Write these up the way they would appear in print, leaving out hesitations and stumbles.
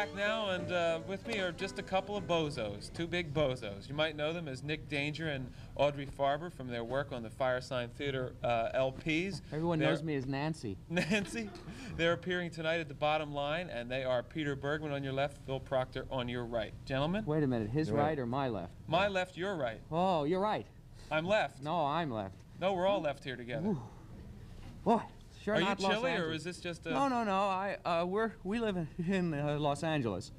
back now, and with me are just a couple of bozos, two big bozos. You might know them as Nick Danger and Audrey Farber from their work on the Firesign Theater LPs. Everyone knows me as Nancy. Nancy. They're appearing tonight at the Bottom Line, and they are Peter Bergman on your left, Phil Proctor on your right. Gentlemen? Wait a minute, his right or my left? My left, your right. Oh, you're right. I'm left. No, I'm left. No, we're all left here together. Ooh. Boy, sure. Are not you chilly, Los or is this just a... No. We live in Los Angeles,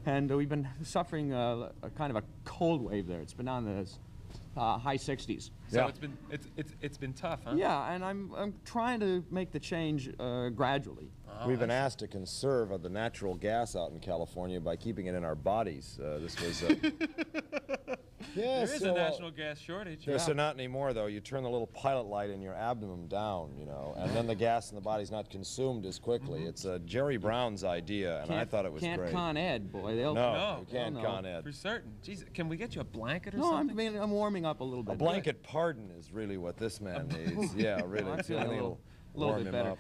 and we've been suffering a kind of a cold wave there. It's been on the high 60s. So it's been tough, huh? Yeah, and I'm trying to make the change gradually. Oh, we've been asked to conserve the natural gas out in California by keeping it in our bodies. This was... Yes, there is a national gas shortage. Yes, so not anymore, though. You turn the little pilot light in your abdomen down, you know, and then the gas in the body's not consumed as quickly. It's Jerry Brown's idea, and I thought it was great. Can't Con Ed, boy. No, you can't Con Ed. For certain. Jeez, can we get you a blanket or something? No, I'm warming up a little bit. A blanket pardon is really what this man needs. Yeah, really. It's the only thing that'll warm him up.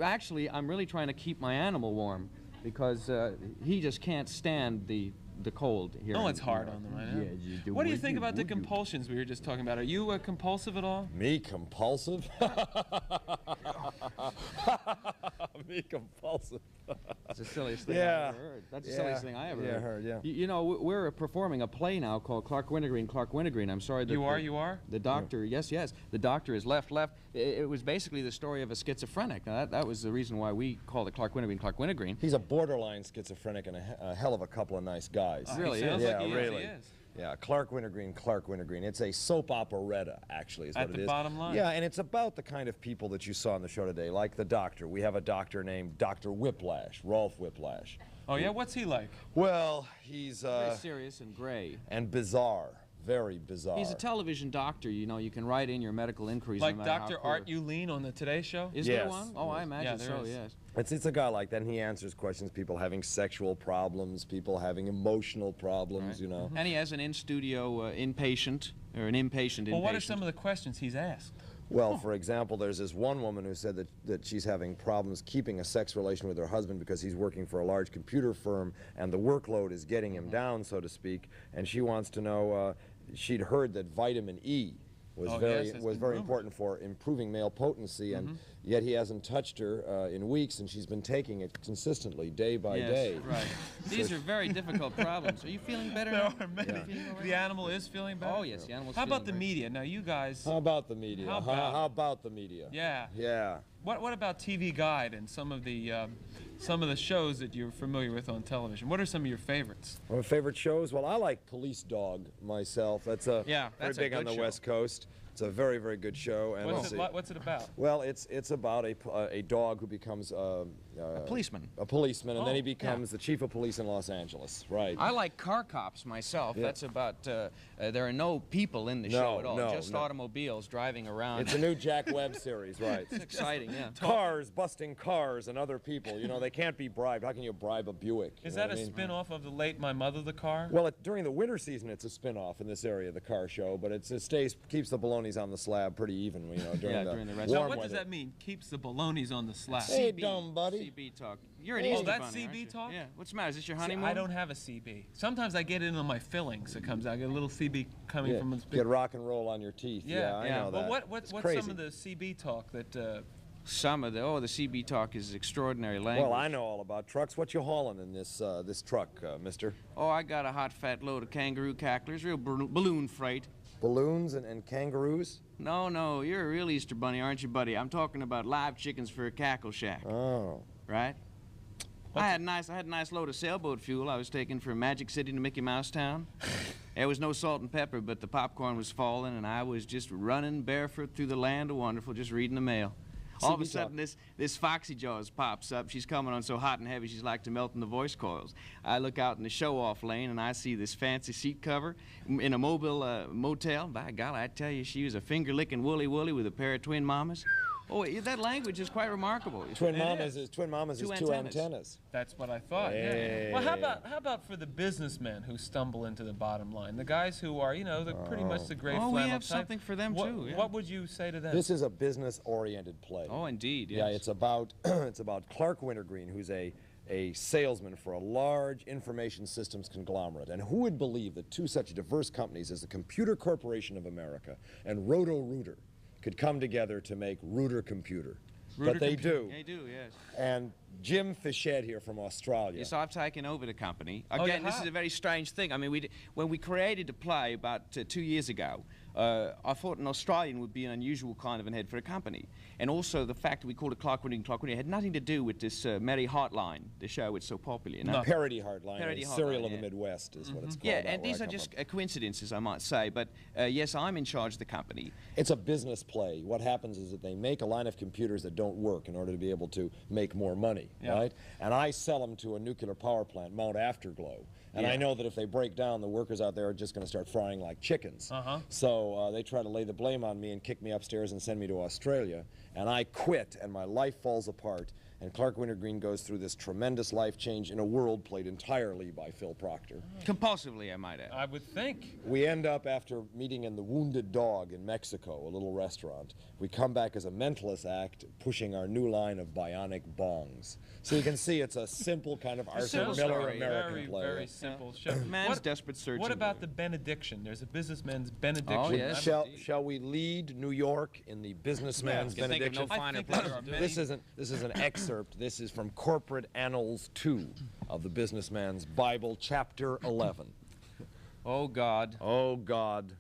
Actually, I'm really trying to keep my animal warm because he just can't stand the cold here. Oh, it's hard on them, I know. Yeah, what do you think about the compulsions we were just talking about? Are you compulsive at all? Me compulsive? Me compulsive. That's the silliest thing I ever heard. That's the silliest thing I ever heard. Yeah. You know, we're performing a play now called Clark Wintergreen, Clark Wintergreen. I'm sorry that you are? The doctor, yes. The doctor is left. It was basically the story of a schizophrenic. Now, that was the reason why we called it Clark Wintergreen, Clark Wintergreen. He's a borderline schizophrenic and a hell of a couple of nice guys. Really is? Yeah, like really. He is. Yeah, Clark Wintergreen, Clark Wintergreen. It's a soap operetta, actually, is what it is. At the Bottom Line. Yeah, and it's about the kind of people that you saw on the show today, like the doctor. We have a doctor named Dr. Whiplash, Rolf Whiplash. Oh, yeah? What's he like? Well, he's... very serious and gray. And bizarre. Very bizarre. He's a television doctor, you know. You can write in your medical inquiries. Like no matter Dr. Art Uleen on the Today Show? Is there one? Oh, I imagine so, yes. It's a guy like that, and he answers questions, people having sexual problems, people having emotional problems, you know. And he has an in-studio inpatient, or an impatient inpatient. Well, what are some of the questions he's asked? Well, for example, there's this one woman who said that she's having problems keeping a sex relation with her husband because he's working for a large computer firm, and the workload is getting him down, so to speak, and she wants to know... she'd heard that vitamin E was very important for improving male potency, and yet he hasn't touched her in weeks, and she's been taking it consistently, day by day. Right. These are very difficult problems. Are you feeling better now? The animal is feeling better? Oh, yes, the animal's How feeling about the media? Now, you guys... How about the media? How about the media? Yeah. Yeah. What about TV Guide and some of the shows that you're familiar with on television? What are some of your favorites? My favorite shows? Well, I like Police Dog myself. That's very big on the West Coast. It's a very, very good show. And what's it about? Well, it's about a dog who becomes a policeman. A policeman, and then he becomes the chief of police in Los Angeles. Right. I like Car Cops myself. That's about there are no people in the show at all. Just automobiles driving around. It's a new Jack Webb series, right? It's exciting, yeah. Cars busting cars and other people. You know, they can't be bribed. How can you bribe a Buick? Is that a spin-off of the late My Mother the Car? Well, during the winter season, it's a spin-off in this area, the car show, but it keeps the baloney on the slab pretty even, you know, during the rest. Now, what does that mean? Keeps the balonies on the slab. Hey, dumb buddy. CB talk. You're an Easter bunny, that's CB talk? Yeah. What's the matter? Is this your honeymoon? See, I don't have a CB. Sometimes I get it on my fillings. It comes out. I get a little CB coming from this big... Get rock and roll on your teeth. Yeah, I know that. Well, what's some of the CB talk that... Some of the CB talk is extraordinary language. Well, I know all about trucks. What you hauling in this this truck, mister? Oh, I got a hot fat load of kangaroo cacklers, real balloon freight. Balloons and kangaroos? No, you're a real Easter bunny, aren't you, buddy? I'm talking about live chickens for a cackle shack. Oh. Right? I had a nice load of sailboat fuel I was taking from Magic City to Mickey Mouse Town. There was no salt and pepper, but the popcorn was falling, and I was just running barefoot through the land of wonderful, just reading the mail. All of a sudden, this Foxy Jaws pops up. She's coming on so hot and heavy, she's like to melt in the voice coils. I look out in the show-off lane, and I see this fancy seat cover in a Mobile motel. By golly, I tell you, she was a finger-licking woolly with a pair of twin mamas. Oh, that language is quite remarkable. Twin mamas is two antennas. That's what I thought. Hey. Yeah. Well, how about for the businessmen who stumble into the Bottom Line? The guys who are, they're pretty much the gray flannel we have type. something for them too. Yeah. What would you say to them? This is a business-oriented play. Oh, indeed. Yes. Yeah, it's about Clark Wintergreen, who's a a salesman for a large information systems conglomerate. And who would believe that two such diverse companies as the Computer Corporation of America and Roto-Rooter could come together to make Rooter Computer? But they do. They do, yes. And Jim Fichette here from Australia. Yes, I've taken over the company. Oh, Again, you this is have? a very strange thing. I mean, when we created the play about 2 years ago, I thought an Australian would be an unusual kind of an head for a company. And also the fact that we called it Clark Wintergreen had nothing to do with this Merry Heartline, the show it's so popular. You know? Parody Heartline, Parody a serial Heartline, of the yeah. Midwest is what it's called. Yeah, out and where these I are come just from. coincidences, I might say. But yes, I'm in charge of the company. It's a business play. What happens is that they make a line of computers that don't work in order to be able to make more money, right? And I sell them to a nuclear power plant, Mount Afterglow. And I know that if they break down, the workers out there are just going to start frying like chickens. So they try to lay the blame on me and kick me upstairs and send me to Australia. And I quit, and my life falls apart. And Clark Wintergreen goes through this tremendous life change in a world played entirely by Phil Proctor. Compulsively, I might add. I would think. We end up, after meeting in the Wounded Dog in Mexico, a little restaurant, we come back as a mentalist act, pushing our new line of bionic bongs. So you can see it's a simple kind of Arthur simple Miller story. American Very, play. very simple show. Man's desperate search. What about the benediction? There's a businessman's benediction. Oh, yes. Shall we lead New York in the businessman's Can think of benediction? no finer I think there place are to do many- it. This is an excerpt. This is from Corporate Annals 2 of the Businessman's Bible, chapter 11. Oh God, Oh God,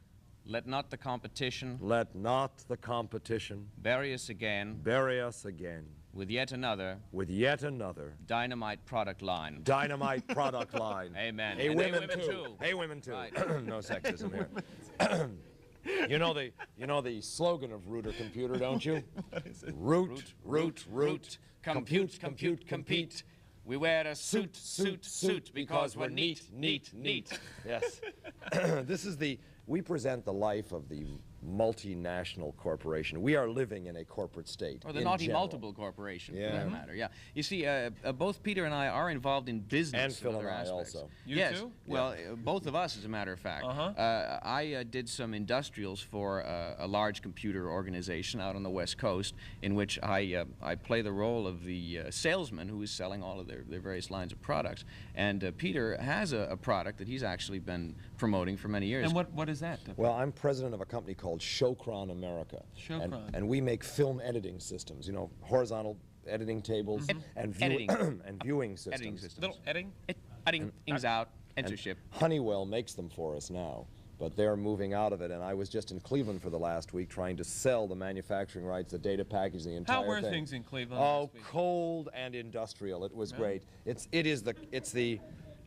let not the competition let not the competition bury us again bury us again with yet another with yet another dynamite product line. dynamite product line. Amen. Hey, And women too. Hey, women too. Right. No sexism here. You know the slogan of Rooter Computer, don't you? What is it? Root. Compute, compute, compete. We wear a suit, because we're neat. Yes. We present the life of the multinational corporation. We are living in a corporate state. Or the in naughty general. multiple corporation, for Yeah. that matter. Yeah. You see, both Peter and I are involved in business And Phil in other and I aspects. also. You yes. too? Well, both of us, as a matter of fact. I did some industrials for a large computer organization out on the West Coast, in which I play the role of the salesman who is selling all of their various lines of products. And Peter has a product that he's actually been promoting for many years. And what is that? Well, I'm president of a company called Showcron America. Showcron. And we make film editing systems, you know, horizontal editing tables and, Editing. and viewing systems. Editing systems. Little editing? Cutting things out, censorship. Honeywell makes them for us now, but they're moving out of it. And I was just in Cleveland for the last week trying to sell the manufacturing rights, the data package, the entire How thing. were things in Cleveland Oh, last week? cold and industrial. It was great.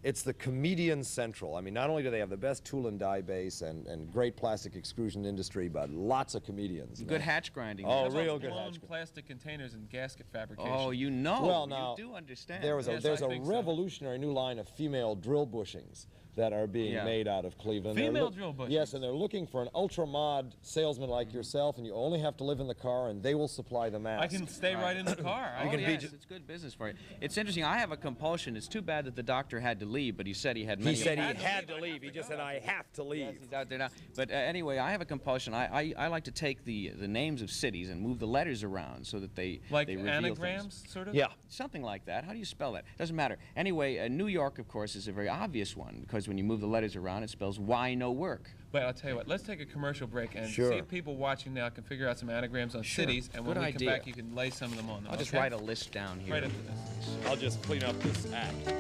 It's the comedian central. I mean, not only do they have the best tool and die base and great plastic extrusion industry, but lots of comedians. Good hatch grinding. Oh, How about real good blown hatch. plastic containers and gasket fabrication. Oh, you know. Well, now, you do understand. There's Yes, a I think so. revolutionary new line of female drill bushings that are being made out of Cleveland. They're Female drill bushings? Yes, and they're looking for an ultra-mod salesman like yourself, and you only have to live in the car, and they will supply the mask. I can stay right in the car. Oh, can be yes, it's good business for you. It's interesting. I have a compulsion. It's too bad that the doctor had to leave, but he said he had many. He said he had to leave. He just said, I have to leave. Yes, he's out there now. But anyway, I have a compulsion. I like to take the names of cities and move the letters around so that they Like they reveal anagrams, things. sort of? Yeah. Something like that. How do you spell that? Doesn't matter. Anyway, New York, of course, is a very obvious one because when you move the letters around, it spells why no work. But I'll tell you what, let's take a commercial break and Sure. see if people watching now can figure out some anagrams on cities, and when Good we idea. come back, you can lay some of them on them. I'll just okay? write a list down here. Right after this. I'll just clean up this act.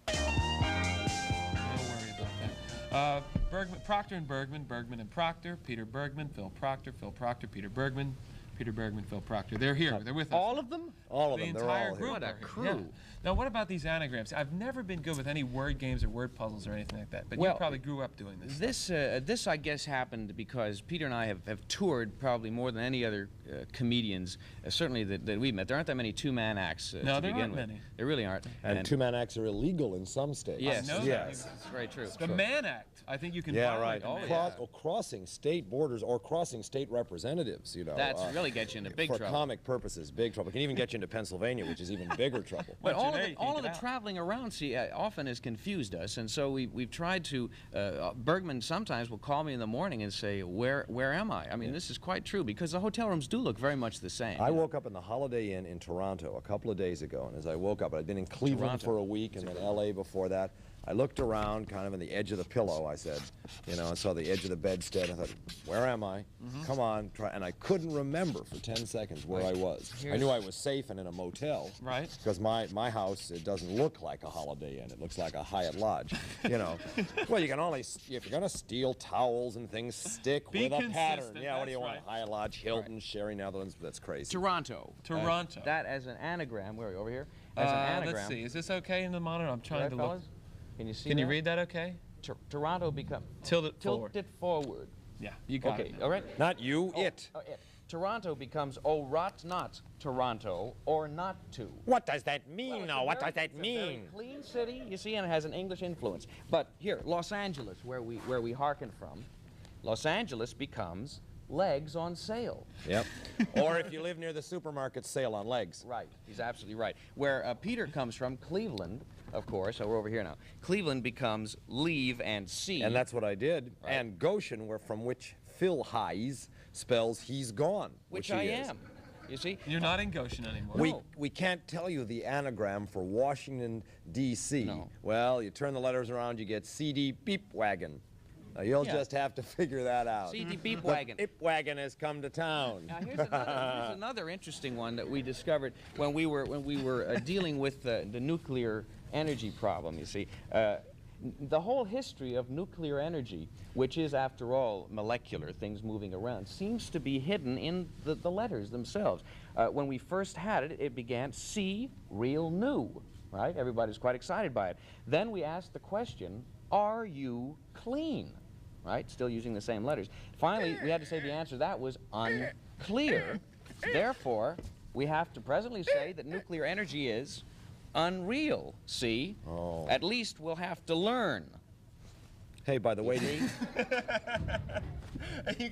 Don't worry about that. Proctor and Bergman, Bergman and Proctor, Peter Bergman, Phil Proctor, Peter Bergman, Phil Proctor. They're here. They're with us. All of them? All of The them, they're entire all group here. What a are here. crew. Yeah. Now, what about these anagrams? I've never been good with any word games or word puzzles or anything like that, but you Well, probably grew up doing this. This I guess, happened because Peter and I have toured probably more than any other comedians, certainly that we've met. There aren't that many two-man acts No, to there begin aren't with. many. There really aren't. And two-man acts are illegal in some states. Yes, I know yes. that. It's very true. The Mann Act. I think you can Yeah, violate right. the Mann yeah. Act. Or crossing state borders or crossing state representatives, you know. That's really gets you into big for trouble. comic purposes, big trouble. Can even get you into Pennsylvania, which is even bigger trouble. But all you know, of the traveling around, see, often has confused us, and so we've tried to. Bergman sometimes will call me in the morning and say, "Where am I?" I mean, this is quite true because the hotel rooms do look very much the same. I woke up in the Holiday Inn in Toronto a couple of days ago, and as I woke up, I'd been in Cleveland for a week and then L.A. before that. I looked around, kind of in the edge of the pillow, I said, you know, and saw the edge of the bedstead. I thought, where am I? Come on, try. And I couldn't remember for 10 seconds where I was. I knew I was safe and in a motel. Right. Because my house, it doesn't look like a Holiday Inn. It looks like a Hyatt Lodge, you know. Well, you can only, if you're going to steal towels and things, stick with a pattern. Yeah, what do you want? Hyatt Lodge, Hilton, Sherry Netherlands, that's crazy. Toronto. Toronto. That as an anagram. Where are we? Over here? As an anagram. Let's see. Is this okay in the monitor? I'm trying to look. Fellas? Can you see Can that? you read that okay? Toronto become Tilt it forward. Tilt it forward. Yeah, you got Okay, it. all right. Not you, it. It. Toronto becomes oh rot not Toronto or not to. What does that mean now? What does that It's a very mean? clean city, you see, and it has an English influence. But here, Los Angeles, where we hearken from, Los Angeles becomes legs on sale. Yep. Or if you live near the supermarket, sale on legs. Right, he's absolutely right. Where Peter comes from, Cleveland, of course, so we're over here now. Cleveland becomes leave and see. And that's what I did. Right. And Goshen, from which Phil Hayes spells he's gone. which he I is. am. You see? You're not in Goshen anymore. We can't tell you the anagram for Washington, D.C. No. Well, you turn the letters around, you get CD Beep Wagon. Now, you'll just have to figure that out. CD Beep The Wagon. Beep Wagon has come to town. Now here's another interesting one that we discovered when we were dealing with the nuclear energy problem. You see, the whole history of nuclear energy, which is after all molecular, things moving around, seems to be hidden in the letters themselves. When we first had it, it began C, real new, right? Everybody's quite excited by it. Then we asked the question, are you clean? Right? Still using the same letters. Finally, we had to say the answer to that was unclear. Therefore, we have to presently say that nuclear energy is unreal. See? Oh. At least we'll have to learn. Hey, by the way,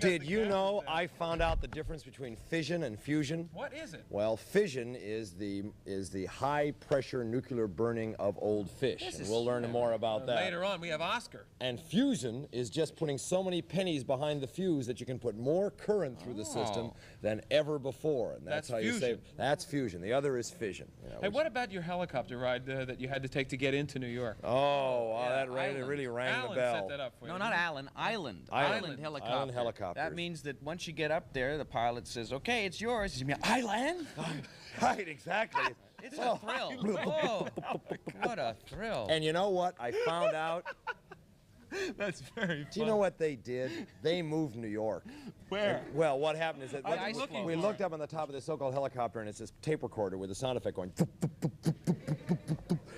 did you know I found out the difference between fission and fusion? What is it? Well, fission is the high pressure nuclear burning of old fish. And we'll learn more about that. Later on, we have Oscar. And fusion is just putting so many pennies behind the fuse that you can put more current through the system than ever before. And that's how you fusion. save. That's fusion. The other is fission. You know, Hey, what about your helicopter ride that you had to take to get into New York? Oh, wow, that Island. really rang Alan the bell. set that up for you. No, not Island. Island. Island. helicopter. Island helicopters. That means that once you get up there, the pilot says, "Okay, it's yours." You mean Island? Right, exactly. It's a thrill. Oh, what a thrill! And you know what? I found out. That's very fun. Do you know what they did? They moved New York. Where? Well, what happened is that I was looking we for looked it. up on the top of this so-called helicopter, and it's this tape recorder with a sound effect going.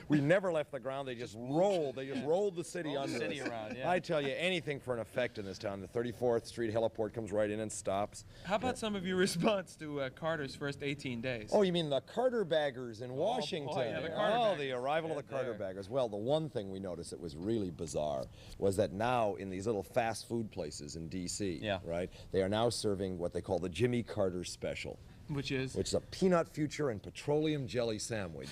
We never left the ground. They just rolled. They just rolled the city Rolled the under city us. around, yeah. I tell you, anything for an effect in this town. The 34th Street heliport comes right in and stops. How about some of your response to Carter's first 18 days? Oh, you mean the Carter baggers in Washington? yeah, the Carter Oh, baggers. the arrival of the Carter baggers. Well, the one thing we noticed that was really bizarre was that now in these little fast food places in D.C., right, they are now serving what they call the Jimmy Carter Special, Which is? which is a peanut future and petroleum jelly sandwich.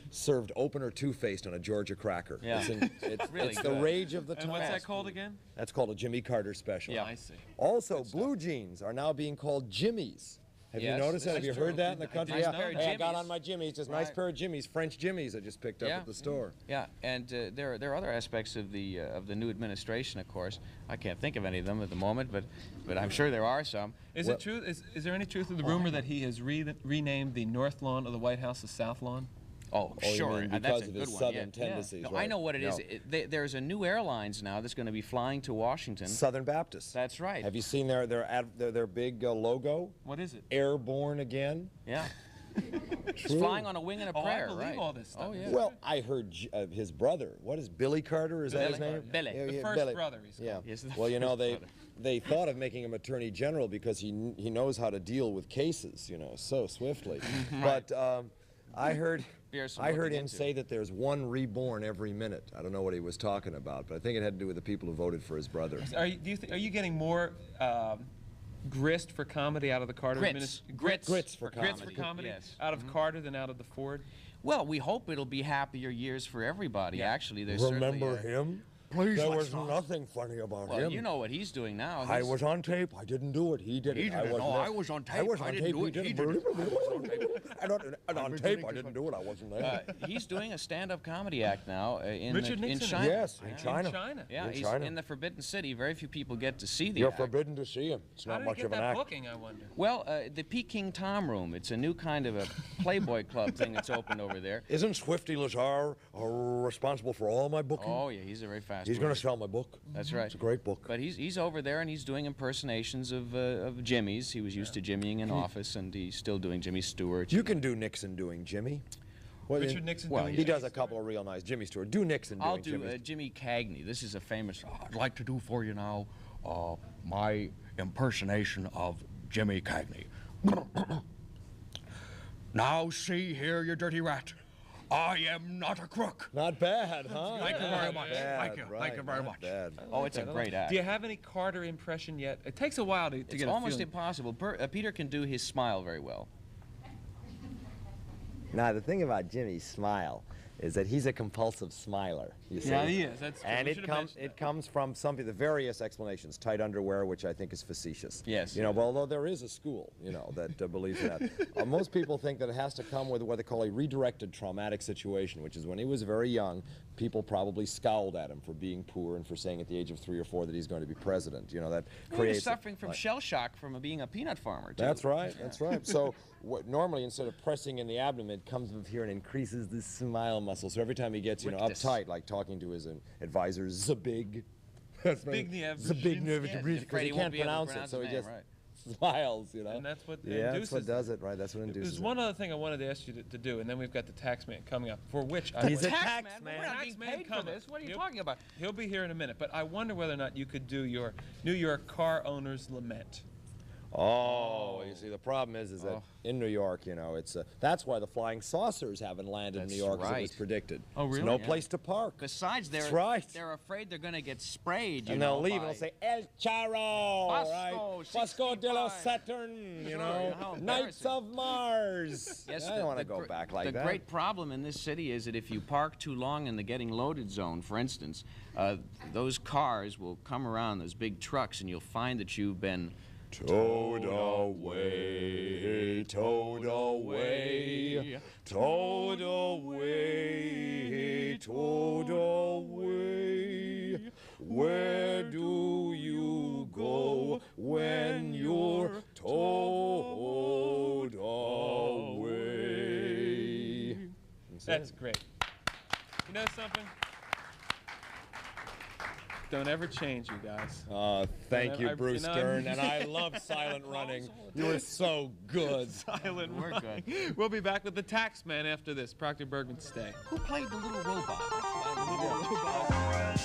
Served open or two-faced on a Georgia cracker. Yeah. It's Really the good. rage of the time. And what's that called again? That's called a Jimmy Carter Special. Yeah, I see. Also, blue jeans are now being called Jimmies. Have you Yes, noticed that? Have that's you true. heard that in the country? Nice Yeah. pair of Hey, I got Jimmies. on my Jimmies, just nice Right. pair of Jimmies, French Jimmies I just picked up at the store. Yeah, and there are other aspects of the new administration, of course. I can't think of any of them at the moment, but I'm sure there are some. Is it true? Is there any truth to the rumor that he has renamed the North Lawn of the White House the South Lawn? Oh, you sure. mean that's because a of good his one. southern yeah. tendencies, No, I right? know what it is. No. There's a new airlines now that's going to be flying to Washington. Southern Baptist. That's right. Have you seen their big logo? What is it? Airborne again. Yeah. It's True. flying on a wing and a prayer, I believe right? all this stuff. Oh, yeah. Well, I heard his brother. What is Billy Carter? Is that his Billy name? Carter. Billy. The first Billy. brother, he's called. Yeah. Yes, the Well, you know, first brother. they thought of making him Attorney General because he knows how to deal with cases, you know, so swiftly. But I heard Bears some I heard looking him into. say that there's one reborn every minute. I don't know what he was talking about, but I think it had to do with the people who voted for his brother. Are you getting more grist for comedy out of the Carter administration? Grits for Grits for comedy. comedy Yes. out of Carter than out of the Ford? Well, we hope it'll be happier years for everybody. Yeah. Actually, there's Remember certainly him? Please, There let's was not. nothing funny about well, him. you know what he's doing now. I He's- was on tape. I didn't do it. He did it. He did I it. wasn't No, there. I was on I tape. was I on didn't tape. do it. He did it. And on tape, I didn't do it. I wasn't there. he's doing a stand-up comedy act now in Richard in Nixon. China. Yes, in China. In China. Yeah, In he's China. in the Forbidden City. Very few people get to see the You're act. forbidden to see him. It's How not did much he get of an that act. booking, I wonder? Well, the Peking Tom Room. It's a new kind of a Playboy Club thing that's opened over there. Isn't Swifty Lazar responsible for all my booking? Oh, yeah, he's a very fast He's going worker. to sell my book. That's right. It's a great book. But he's over there and he's doing impersonations of Jimmy's. He was used to Jimmying in office, and he's still doing Jimmy Stewart. You can do Nixon doing Jimmy. Well, Richard Nixon well, doing He Jimmy does a couple of real nice Jimmy Stewart. Do Nixon I'll doing do Jimmy. Jimmy Cagney. This is a famous. I'd like to do for you now my impersonation of Jimmy Cagney. Now see here, you dirty rat. I am not a crook. Not bad, huh? Thank you very much. Bad, Thank you. right, Thank you very not much. Bad. Oh, it's a great act. Do you have any Carter impression yet? It takes a while to It's get a almost feeling. impossible. Peter can do his smile very well. Now, the thing about Jimmy's smile is that he's a compulsive smiler. You see? Yeah, he is. That's true. And We it should have comes mentioned it comes from something, the various explanations. Tight underwear, which I think is facetious. Yes. You know, although there is a school, you know, that believes in that. Most people think that it has to come with what they call a redirected traumatic situation, which is when he was very young, people probably scowled at him for being poor and for saying at the age of 3 or 4 that he's going to be president. You know, that He creates was suffering from shell shock from being a peanut farmer, too. That's right, that's right. So normally instead of pressing in the abdomen, it comes up here and increases the smile muscle. So every time he gets, you know, Rictus. uptight, like talking to his advisor, Zabig. Zbigniew Brzezinski. Yeah, because afraid he he won't can't be able to pronounce it, pronounce so his he name, just right. smiles, you know. And that's what yeah, induces that's what does it. it, right? That's what induces There's it. one other thing I wanted to ask you to do, and then we've got the tax man coming up, for which I He's would- a tax man. We're not Tax being man paid for coming. this. What are you He'll- talking about? He'll be here in a minute, but I wonder whether or not you could do your New York car owner's lament. Oh, you see, the problem is that in New York, you know, it's that's why the flying saucers haven't landed in New That's York as it was right. predicted. Oh, There's really? no place to park. Besides, That's right. they're afraid they're going to get sprayed, And they'll leave and they'll say, El Charro, right? Fosco de los 65. Saturn, you Sure, know, how Knights embarrassing. of Mars. Yes, I don't want to go back like that. The great problem in this city is that if you park too long in the getting loaded zone, for instance, those cars will come around, those big trucks, and you'll find that you've been Towed away, towed away, towed away, towed away. Where do you go when you're towed away? That's great. You know something? Don't ever change, you guys. Thank you, Bruce you know, Stern, and I love silent running. You were so good. Silent We're run. good. We'll be back with the tax man after this. Proctor Bergman, stay. Who played the little robot? Little robot.